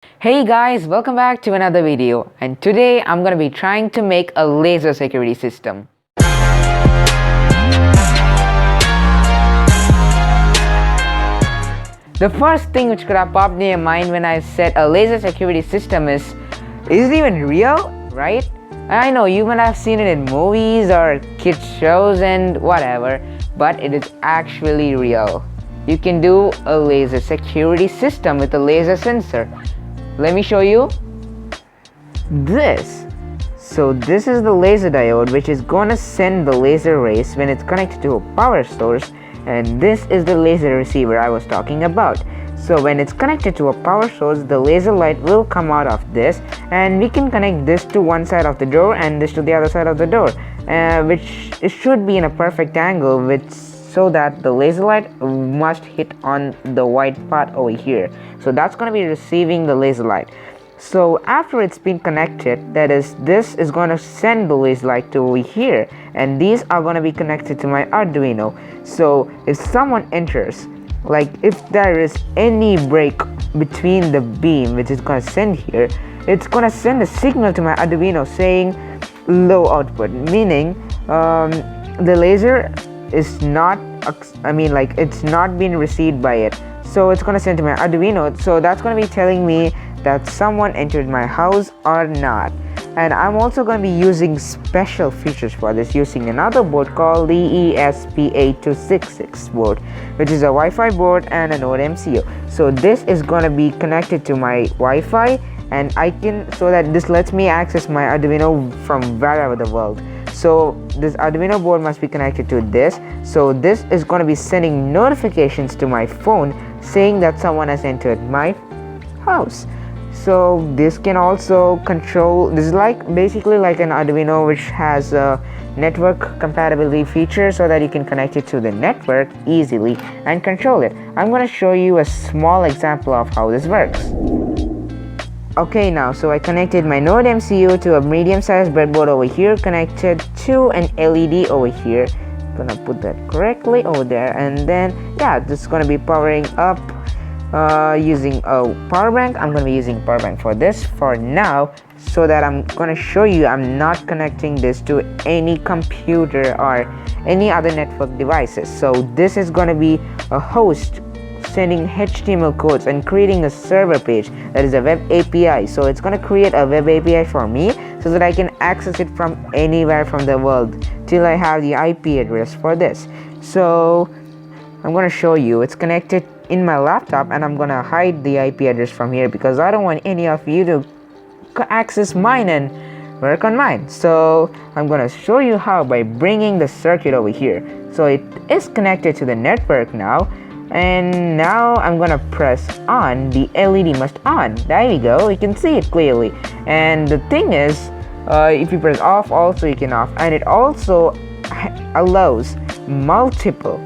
Hey guys, welcome back to another video, and today I'm going to be trying to make a laser security system. The first thing which could have popped in your mind when I said a laser security system is it even real, right? I know you might have seen it in movies or kids shows and whatever, but it is actually real. You can do a laser security system with a laser sensor. Let me show you this. So this is the laser diode which is gonna send the laser rays when it's connected to a power source, and this is the laser receiver I was talking about. So when it's connected to a power source, the laser light will come out of this, and we can connect this to one side of the door and this to the other side of the door, which it should be in a perfect angle, which so that the laser light must hit on the white part over here. So that's going to be receiving the laser light. So after it's been connected, that is, this is going to send the laser light to over here, and these are going to be connected to my Arduino. So if someone enters, like if there is any break between the beam which is going to send here, it's going to send a signal to my Arduino saying low output, meaning the laser is not, it's not being received by it. So it's going to send to my Arduino. So that's going to be telling me that someone entered my house or not. And I'm also going to be using special features for this using another board called the ESP8266 board, which is a Wi-Fi board and a Node MCU. So this is going to be connected to my Wi-Fi, and so that this lets me access my Arduino from wherever the world. So this Arduino board must be connected to this. So this is going to be sending notifications to my phone saying that someone has entered my house. So this can also control, this is basically like an Arduino which has a network compatibility feature so that you can connect it to the network easily and control it. I'm going to show you a small example of how this works. Okay, now so I connected my Node MCU to a medium-sized breadboard over here, connected to an LED over here. Gonna put that correctly over there, and then this is gonna be powering up using a power bank. I'm gonna be using power bank for this for now, so that I'm gonna show you I'm not connecting this to any computer or any other network devices. So this is gonna be a host sending HTML codes and creating a server page that is a web API. So it's going to create a web API for me so that I can access it from anywhere from the world till I have the IP address for this. So I'm going to show you it's connected in my laptop, and I'm going to hide the IP address from here because I don't want any of you to access mine and work on mine. So I'm going to show you how by bringing the circuit over here. So it is connected to the network now. And now I'm gonna press on, the LED must on. There we go, you can see it clearly. And the thing is, if you press off also you can off, and it also allows multiple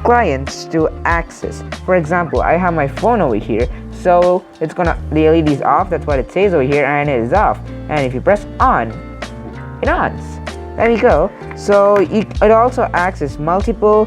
clients to access. For example, I have my phone over here, so the LED is off, that's what it says over here, and it is off. And if you press on, it ons. There we go. So it also accesses multiple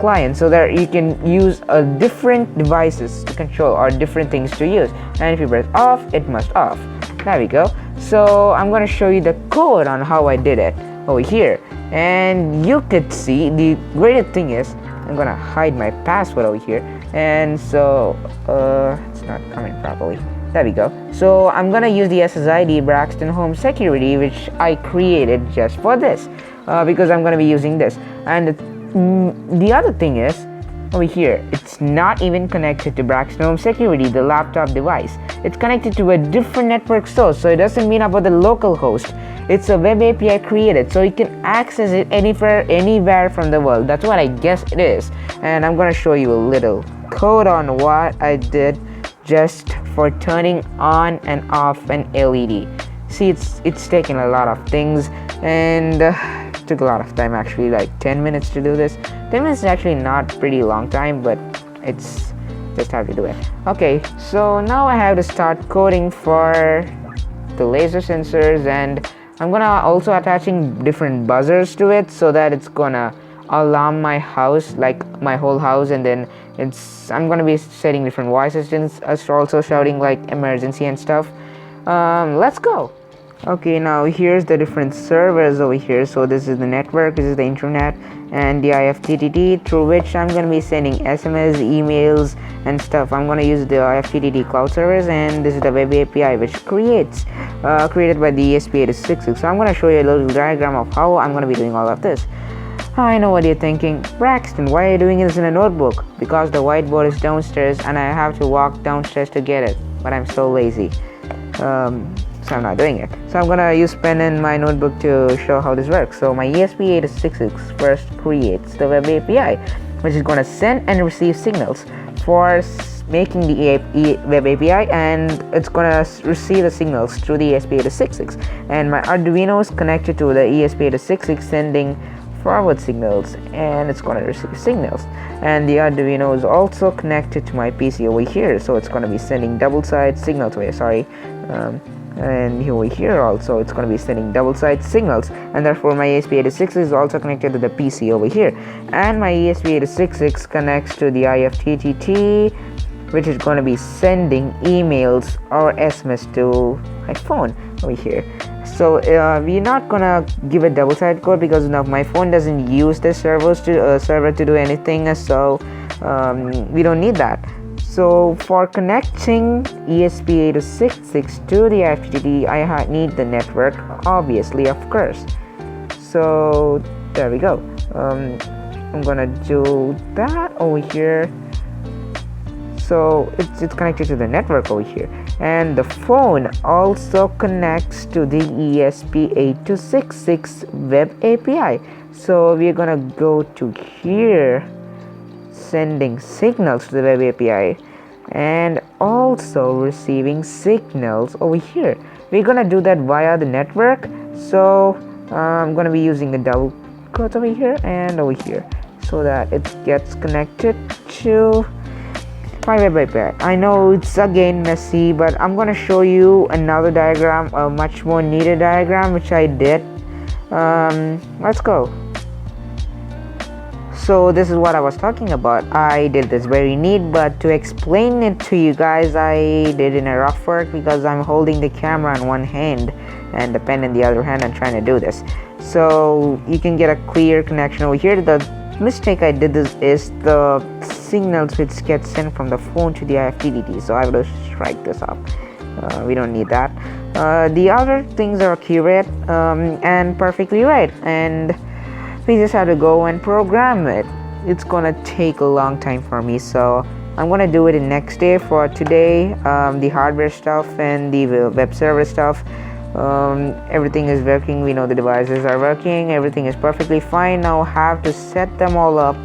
clients, so that you can use different devices to control or different things to use. And if you press off, it must off. There we go. So I'm going to show you the code on how I did it over here, and you could see the great thing is I'm going to hide my password over here, and so it's not coming properly. There we go. So I'm gonna use the SSID Braxton Home Security, which I created just for this, because I'm gonna be using this. And the other thing is over here, it's not even connected to Braxton Home Security, the laptop device. It's connected to a different network source, so it doesn't mean about the local host. It's a web API created, so you can access it anywhere from the world. That's what I guess it is. And I'm gonna show you a little code on what I did just for turning on and off an LED. See, it's taken a lot of things, and took a lot of time, actually, like 10 minutes to do this. 10 minutes is actually not pretty long time, but it's just how to do it. Okay, so now I have to start coding for the laser sensors, and I'm gonna also attaching different buzzers to it so that it's gonna alarm my house, like my whole house, and then I'm gonna be setting different voice assistants, also shouting like emergency and stuff. Let's go. Okay, now here's the different servers over here. So this is the network, this is the internet, and the IFTTT through which I'm going to be sending SMS, emails and stuff. I'm going to use the IFTTT cloud servers, and this is the web API which created by the ESP8266. So I'm going to show you a little diagram of how I'm going to be doing all of this. I know what you're thinking, Braxton, why are you doing this in a notebook? Because the whiteboard is downstairs and I have to walk downstairs to get it, but I'm so lazy. So I'm not doing it. So I'm gonna use pen in my notebook to show how this works. So my ESP8266 first creates the web API, which is gonna send and receive signals for making the web API, and it's gonna receive the signals through the ESP8266. And my Arduino is connected to the ESP8266, sending forward signals, and it's gonna receive signals. And the Arduino is also connected to my PC over here, so it's gonna be sending double-side signals away. And over here also it's going to be sending double-side signals, and therefore my ESP8266 is also connected to the PC over here, and my ESP8266 connects to the IFTTT, which is going to be sending emails or SMS to my phone over here. So we're not gonna give a double-sided code because now my phone doesn't use the server to do anything, so we don't need that. So for connecting ESP8266 to the IFTTT, I need the network, obviously, of course. So there we go. I'm gonna do that over here. So it's connected to the network over here, and the phone also connects to the ESP8266 web API. So we're gonna go to here, sending signals to the web API and also receiving signals over here. We're gonna do that via the network, so I'm gonna be using the double quotes over here and over here so that it gets connected to my web API. I know it's again messy, but I'm gonna show you another diagram, a much more needed diagram which I did. Let's go. So this is what I was talking about. I did this very neat, but to explain it to you guys, I did in a rough work because I'm holding the camera in one hand and the pen in the other hand and trying to do this. So you can get a clear connection over here. The mistake I did this is the signals which get sent from the phone to the IFTTT. So I will strike this up. We don't need that. The other things are accurate and perfectly right, and we just have to go and program it. It's gonna take a long time for me, so I'm gonna do it in next day. For today, the hardware stuff and the web server stuff, everything is working. We know the devices are working, everything is perfectly fine. Now I have to set them all up,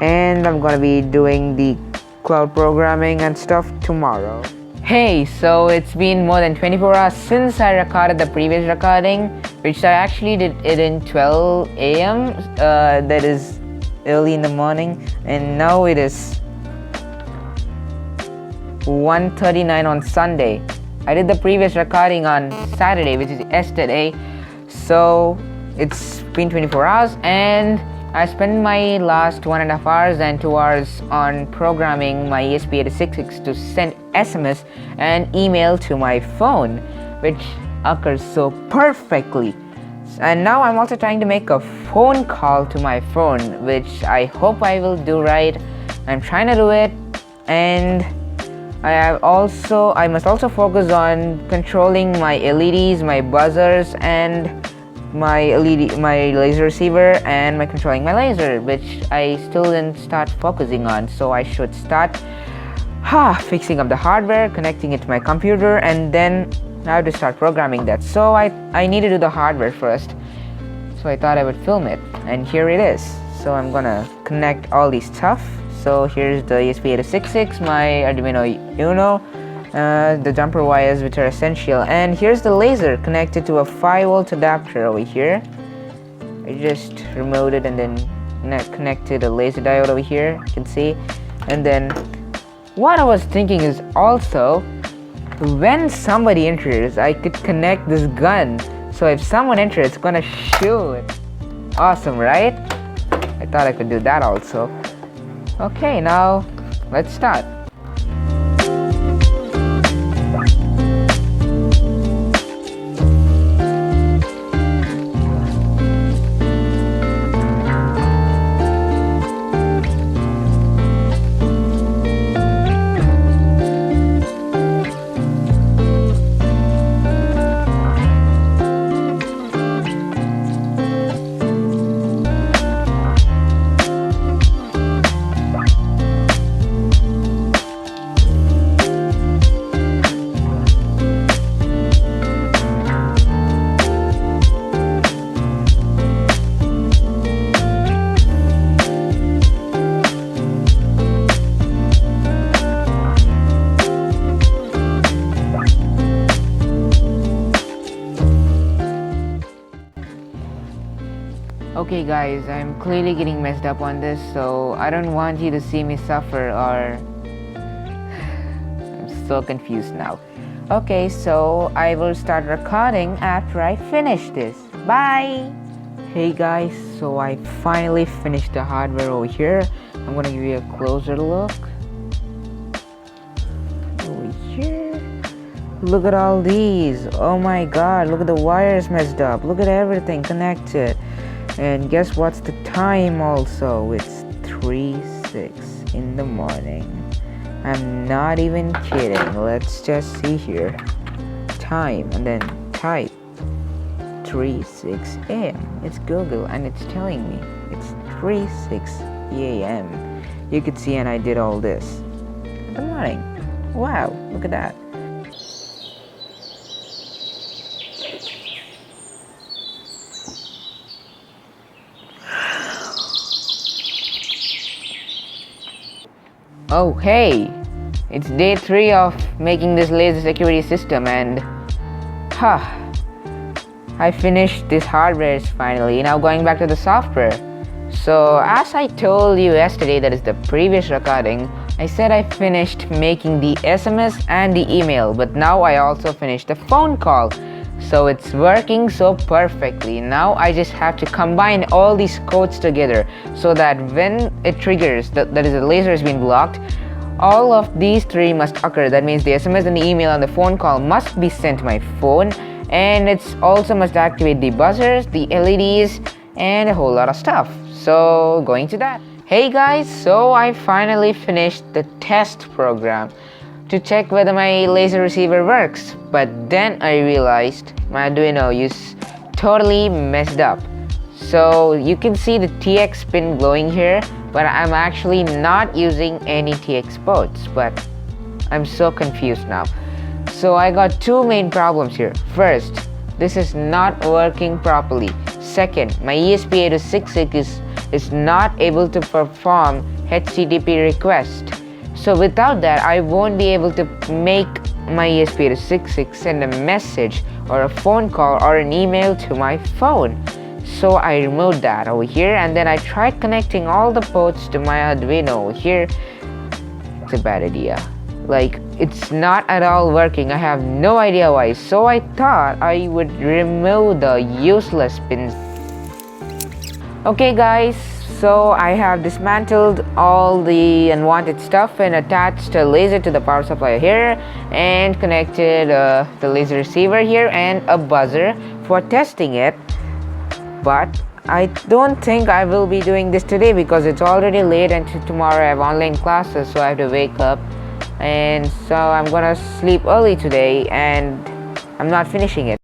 and I'm gonna be doing the cloud programming and stuff tomorrow. Hey, so it's been more than 24 hours since I recorded the previous recording, which I actually did it in 12 a.m. That is early in the morning, and now it is 1:39 on Sunday. I did the previous recording on Saturday, which is yesterday, so it's been 24 hours, and I spent my last 1.5 hours and 2 hours on programming my ESP8266 to send SMS and email to my phone, which occurs so perfectly. And now I'm also trying to make a phone call to my phone, which I hope I will do right. I'm trying to do it, and I must also focus on controlling my LEDs, my buzzers, and my laser receiver, and my controlling my laser, which I still didn't start focusing on. So I should start fixing up the hardware, connecting it to my computer, and then I have to start programming that. So I need to do the hardware first. So I thought I would film it, and here it is. So I'm gonna connect all these stuff. So here's the ESP8266, my Arduino Uno, the jumper wires which are essential, and here's the laser connected to a 5-volt adapter over here. I just removed it and then connected a laser diode over here, you can see. And then what I was thinking is also, when somebody enters, I could connect this gun, so if someone enters, it's gonna shoot. Awesome, right? I thought I could do that also. Okay, now let's start. Okay guys, I'm clearly getting messed up on this, so I don't want you to see me suffer or... I'm so confused now. Okay, so I will start recording after I finish this. Bye! Hey guys, so I finally finished the hardware over here. I'm gonna give you a closer look. Over here. Look at all these. Oh my god, look at the wires messed up. Look at everything connected. And guess what's the time also? It's 3:06 in the morning. I'm not even kidding. Let's just see here. Time and then type 3:06 a.m. It's Google and it's telling me it's 3:06 a.m. You could see, and I did all this in the morning. Wow, look at that. Oh hey, it's day 3 of making this laser security system, and I finished this hardware finally. Now going back to the software. So as I told you yesterday, that is the previous recording, I said I finished making the SMS and the email, but now I also finished the phone call. So it's working so perfectly. Now I just have to combine all these codes together so that when it triggers, that is, the laser has been blocked, all of these 3 must occur. That means the SMS and the email and the phone call must be sent to my phone, and it's also must activate the buzzers, the LEDs, and a whole lot of stuff. So going to that. Hey guys, so I finally finished the test program to check whether my laser receiver works, but then I realized my Arduino is totally messed up. So you can see the TX pin glowing here, but I'm actually not using any TX ports, but I'm so confused now. So I got 2 main problems here. First, this is not working properly. Second, my ESP8266 is not able to perform HTTP request. So without that, I won't be able to make my ESP8266 send a message or a phone call or an email to my phone. So I removed that over here, and then I tried connecting all the ports to my Arduino over here. It's a bad idea. Like, it's not at all working. I have no idea why. So I thought I would remove the useless pins. Okay guys, so I have dismantled all the unwanted stuff and attached a laser to the power supply here, and connected the laser receiver here and a buzzer for testing it. But I don't think I will be doing this today because it's already late, and tomorrow I have online classes, so I have to wake up, and so I'm gonna sleep early today, and I'm not finishing it.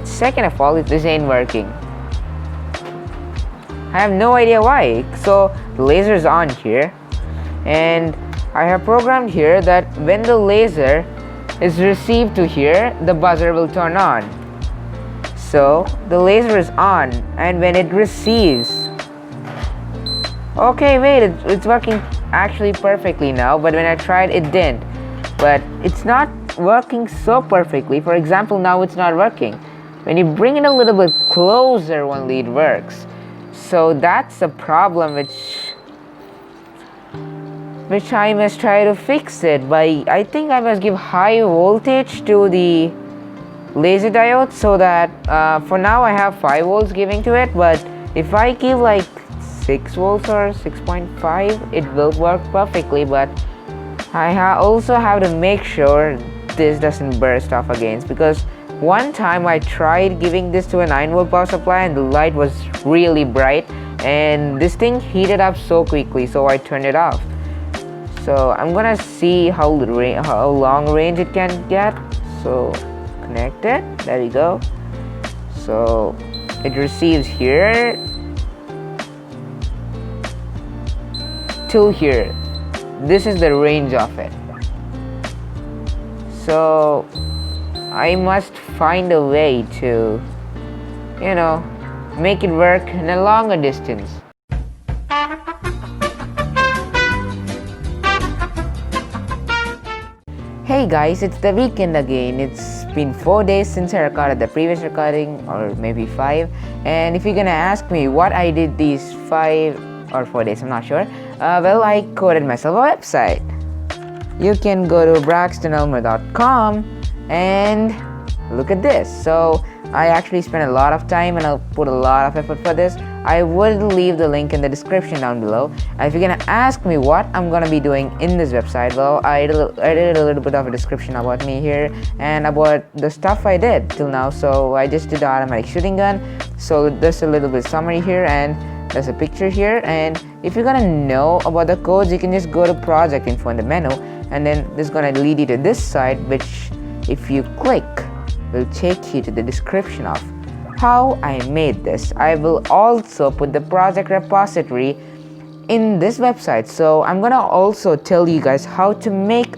Second of all, this ain't working. I have no idea why. So the laser is on here, and I have programmed here that when the laser is received to here, the buzzer will turn on. So the laser is on, and when it receives, okay, wait, it's working actually perfectly now, but when I tried it didn't. But it's not working so perfectly. For example, now it's not working. When you bring it a little bit closer, only it works. So that's a problem which I must try to fix it by, I think I must give high voltage to the laser diode, so that for now I have 5 volts giving to it, but if I give like 6 volts or 6.5, it will work perfectly, but I also have to make sure this doesn't burst off again, because one time I tried giving this to a 9 volt power supply and the light was really bright and this thing heated up so quickly, so I turned it off. So I'm gonna see how long range it can get. So connect it, there you go. So it receives here till here. This is the range of it. So I must find a way to, make it work in a longer distance. Hey guys, it's the weekend again. It's been 4 days since I recorded the previous recording, or maybe 5. And if you're gonna ask me what I did these 5 or 4 days, I'm not sure. Well, I coded myself a website. You can go to braxtonelmer.com and look at this. So I actually spent a lot of time and I'll put a lot of effort for this. I will leave the link in the description down below. If you're gonna ask me what I'm gonna be doing in this website, well, I did a little bit of a description about me here and about the stuff I did till now. So I just did the automatic shooting gun. So there's a little bit summary here and there's a picture here. And if you're gonna know about the codes, you can just go to project info in the menu, and then this is gonna lead you to this site, which if you click will take you to the description of how I made this. I will also put the project repository in this website. So I'm gonna also tell you guys how to make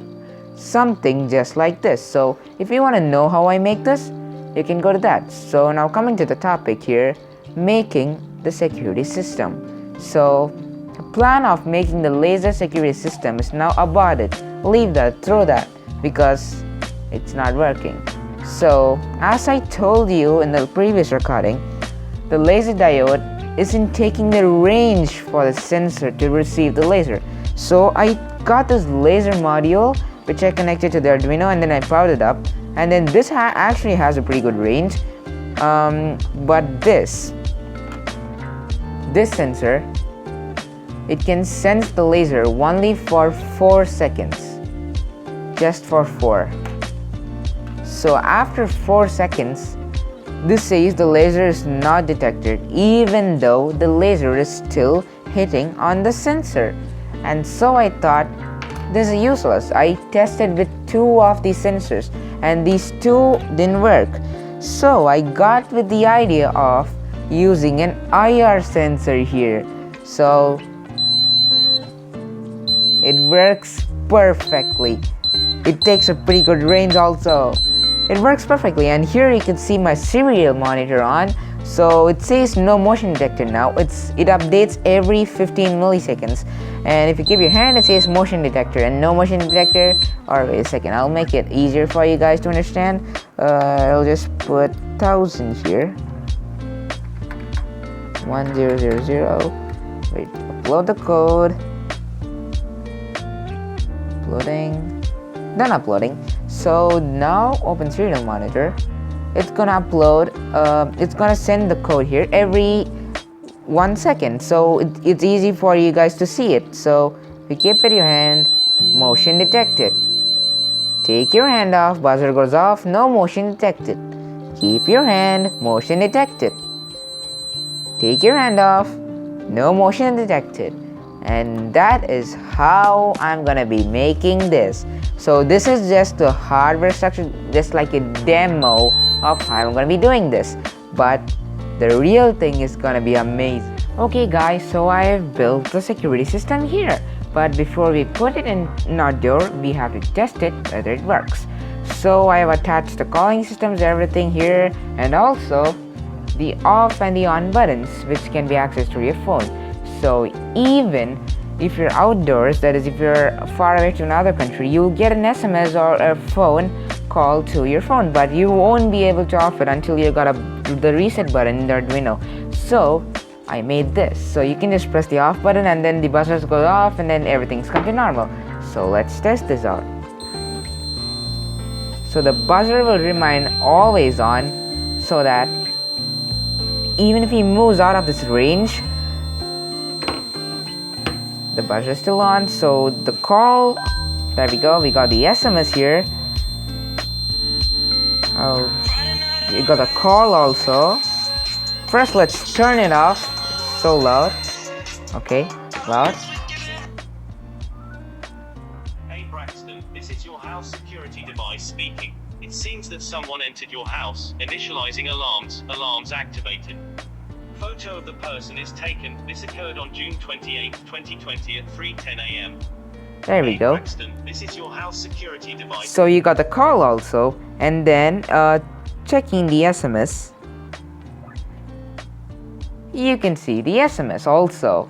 something just like this. So if you want to know how I make this, you can go to that. So now coming to the topic here, making the security system. So the plan of making the laser security system is now aborted. Leave that, throw that, because it's not working. So as I told you in the previous recording, the laser diode isn't taking the range for the sensor to receive the laser. So I got this laser module which I connected to the Arduino, and then I powered it up, and then this actually has a pretty good range. But this sensor, it can sense the laser only for 4 seconds, just for 4. So after 4 seconds, this says the laser is not detected, even though the laser is still hitting on the sensor. And so I thought, this is useless. I tested with 2 of these sensors and these 2 didn't work. So I got with the idea of using an IR sensor here. So it works perfectly. It takes a pretty good range also. It works perfectly, and here you can see my serial monitor on. So it says no motion detected now. It updates every 15 milliseconds. And if you keep your hand, it says motion detector and no motion detector. Or wait a second, I'll make it easier for you guys to understand. I'll just put 1000 here. 1000. Wait, upload the code. Uploading. Done uploading. So now open serial monitor. It's gonna upload. It's gonna send the code here every 1 second. So it's easy for you guys to see it. So if you keep it in your hand, motion detected. Take your hand off, buzzer goes off, no motion detected. Keep your hand, motion detected. Take your hand off, no motion detected. And that is how I'm gonna be making this. So this is just the hardware structure, just like a demo of how I'm gonna be doing this. But the real thing is gonna be amazing. Okay guys, so I have built the security system here. But before we put it in our door, we have to test it whether it works. So I have attached the calling systems, everything here, and also the off and the on buttons, which can be accessed through your phone. So even if you're outdoors, that is if you're far away to another country, you'll get an SMS or a phone call to your phone, but you won't be able to off it until you got the reset button in the Arduino. So I made this. So you can just press the off button and then the buzzers go off and then everything's come to normal. So let's test this out. So the buzzer will remain always on, so that even if he moves out of this range, the buzzer is still on. So the call, there we go, we got the SMS here. Oh, we got a call also. First, let's turn it off. It's so loud. Okay, loud. Hey Braxton, this is your house security device speaking. It seems that someone entered your house, initializing alarms. Alarms activated. Photo of the person is taken. This occurred on June 28, 2020 at 3:10 a.m. There we Hey go. Braxton, this is your house security device. So you got the call also, and then checking the SMS. You can see the SMS also.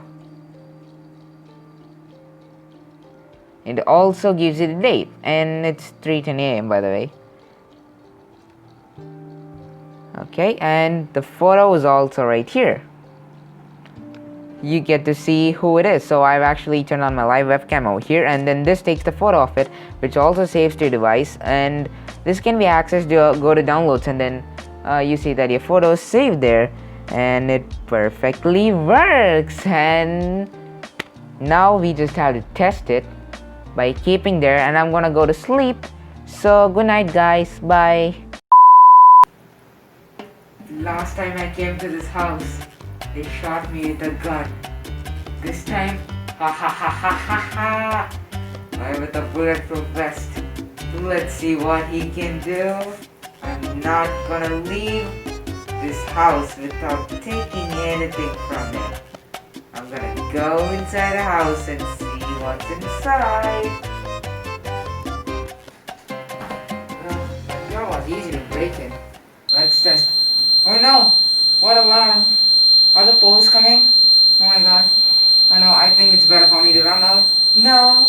It also gives you the date, and it's 3:10 a.m. by the way. Okay, and the photo is also right here. You get to see who it is. So I've actually turned on my live webcam over here, and then this takes the photo of it, which also saves to your device. And this can be accessed to go to downloads, and then you see that your photo is saved there, and it perfectly works. And now we just have to test it by keeping there, and I'm gonna go to sleep. So good night guys, bye. Last time I came to this house, they shot me with a gun. This time, ha ha ha ha ha ha, I'm with a bulletproof vest. Let's see what he can do. I'm not gonna leave this house without taking anything from it. I'm gonna go inside the house and see what's inside. The door was easy to break in. Let's test. Oh no! What alarm? Are the police coming? Oh my god. Oh no, I think it's better for me to run out. No!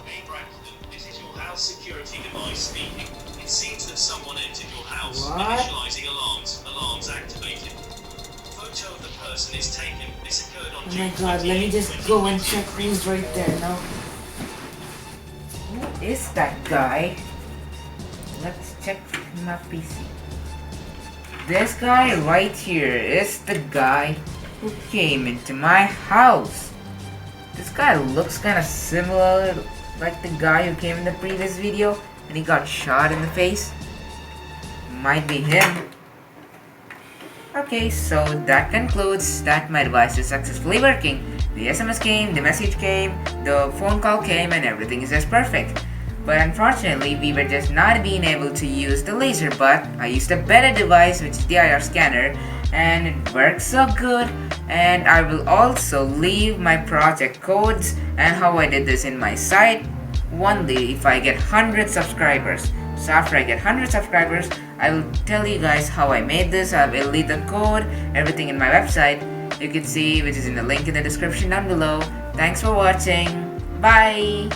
Hey Braxton, this is your house security device speaking. It seems that someone entered your house, What? initializing alarms. Alarms activated. Photo of the person is taken. This occurred on Oh June my god, let me 28, just go and check who's right there now. Who is that guy? Let's check my PC. This guy right here is the guy who came into my house. This guy looks kinda similar like the guy who came in the previous video and he got shot in the face. Might be him. Okay, so that concludes that my device is successfully working. The SMS came, the message came, the phone call came, and everything is just perfect. But unfortunately, we were just not being able to use the laser, but I used a better device, which is the IR scanner, and it works so good. And I will also leave my project codes and how I did this in my site only if I get 100 subscribers. So after I get 100 subscribers, I will tell you guys how I made this. I will leave the code, everything in my website. You can see, which is in the link in the description down below. Thanks for watching. Bye.